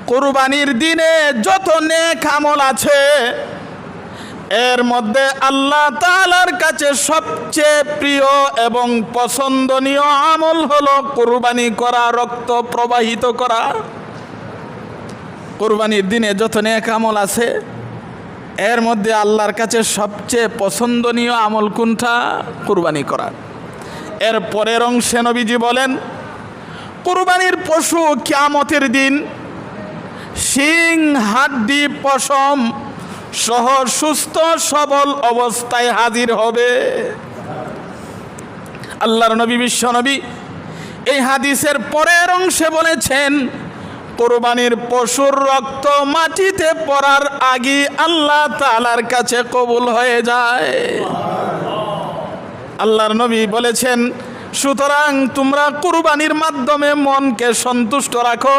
কুরবানির দিনে যত নেক আমল আছে এর মধ্যে আল্লাহ তাআলার কাছে সবচেয়ে প্রিয় এবং পছন্দনীয় আমল হলো কুরবানি করা, রক্ত প্রবাহিত করা। কুরবানির দিনে যত নেক আমল আছে এর মধ্যে আল্লাহর কাছে সবচেয়ে পছন্দনীয় আমল কোনটা? কুরবানি করা। এর পরের অংশে নবীজি বলেন, কুরবানির পশু কিয়ামতের দিন শিং হাড্ডি পশম সহ সুস্থ সবল অবস্থায় হাজির হবে। আল্লাহর নবী বিশ্ব নবী এই হাদিসের পরের অংশে বলেছেন, কুরবানির পশুর রক্ত মাটিতে পড়ার আগে আল্লাহ তাআলার কাছে কবুল হয়ে যায়। আল্লাহর নবী বলেছেন, সুতরাং তোমরা কুরবানির মাধ্যমে মনকে সন্তুষ্ট রাখো।